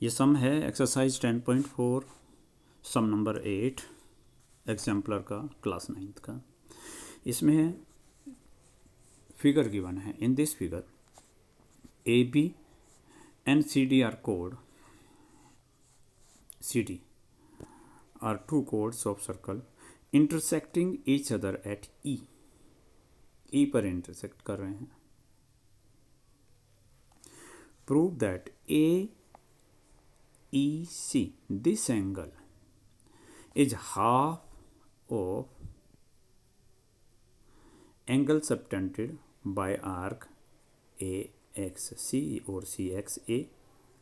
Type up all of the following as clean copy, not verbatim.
ये सम है एक्सरसाइज 10.4 सम number 8 exemplar का क्लास 9th का। इसमें फिगर गिवन है। In this figure AB and CD are code CD are two chords of circle intersecting each other at E पर intersect कर रहे हैं। Prove that AEC this angle is half of angle subtended by arc AXC or CXA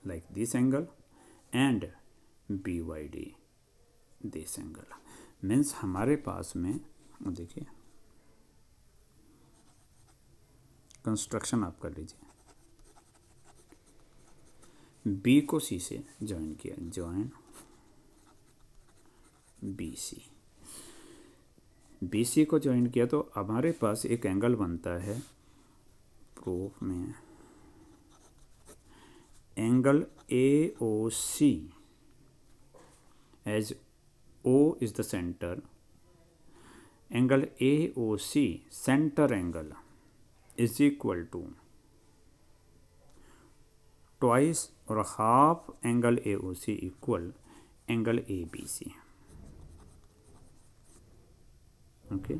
like this angle and BYD this angle। Means हमारे पास में देखिए construction आप कर लीजिए। B को C से ज्वाइन किया, ज्वाइन BC को ज्वाइन किया तो हमारे पास एक एंगल बनता है प्रूफ में angle AOC as O is the centre. Angle AOC centre angle is equal to twice और half angle AOC equal angle ABC। Okay,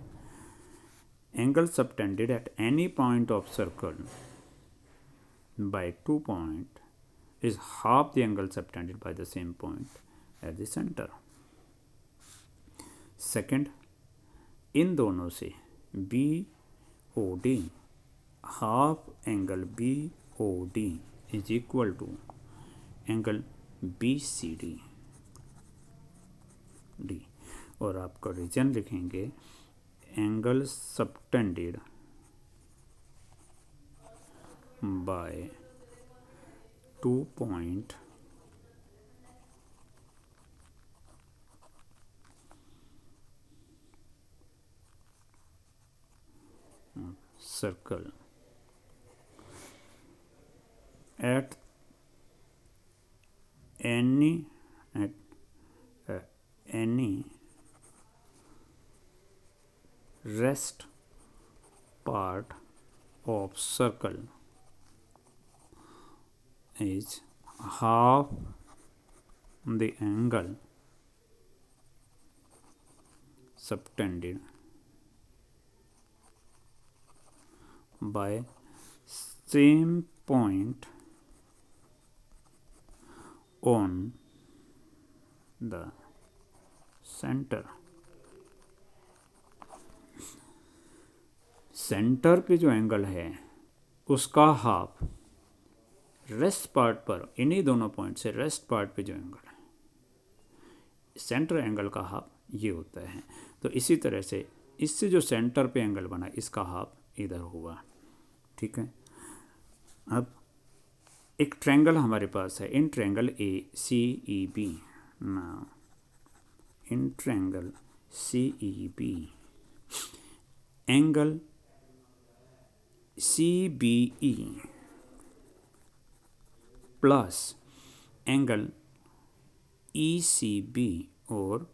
angle subtended at any point of circle by 2 point is half the angle subtended by the same point at the center। Second, इन दोनों से BOD half angle BOD is equal to angle BCD और आपका reason लिखेंगे angle subtended bye 2 point circle at any rest part of circle is half the angle subtended by same point on the center। Centre पे जो angle है उसका half rest part पर, इन्हीं दोनों पॉइंट से रेस्ट पार्ट पे जो एंगल है सेंटर एंगल का हाफ ये होता है। तो इसी तरह से इससे जो सेंटर पे एंगल बना इसका हाफ इधर हुआ। ठीक है, अब एक ट्रायंगल हमारे पास है। इन ट्रायंगल ACEB ना in triangle CEB angle CBE plus angle ECB और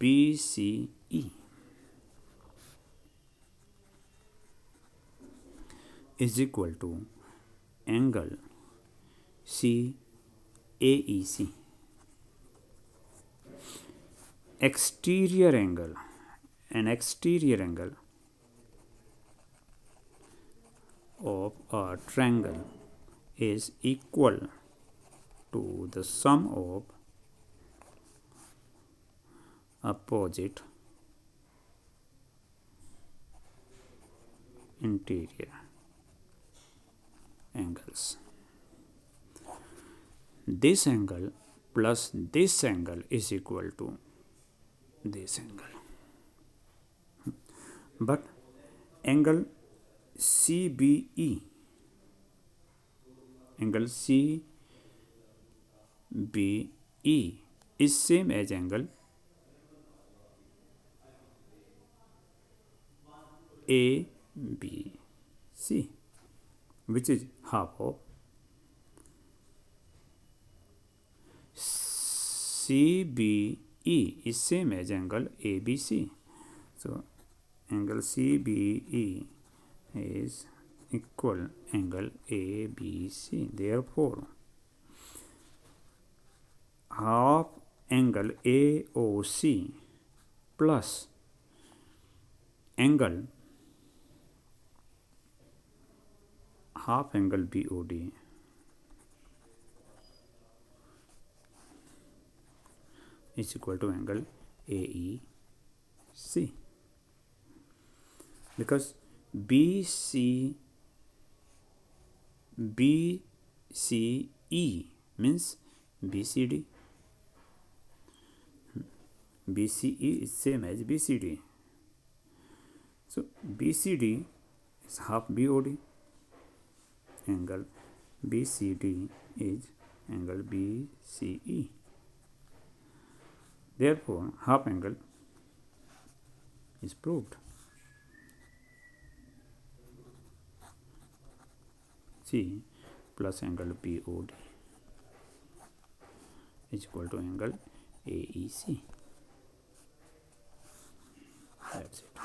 BCE is equal to angle CAEC। exterior angle, an exterior angle of a triangle is equal to the sum of opposite interior angles। this angle plus this angle is equal to this angle, but angle CBE angle CBE is same as angle ABC which is half of CBE is same as angle ABC. So angle CBE is equal angle ABC. Therefore half angle AOC plus angle half angle BOD is equal to angle AEC, because BCE means BCD. BCE is same as BCD. So BCD is half BOD. Angle BCD is angle BCE. Therefore half angle is proved. C plus angle BOD is equal to angle AEC. That's it.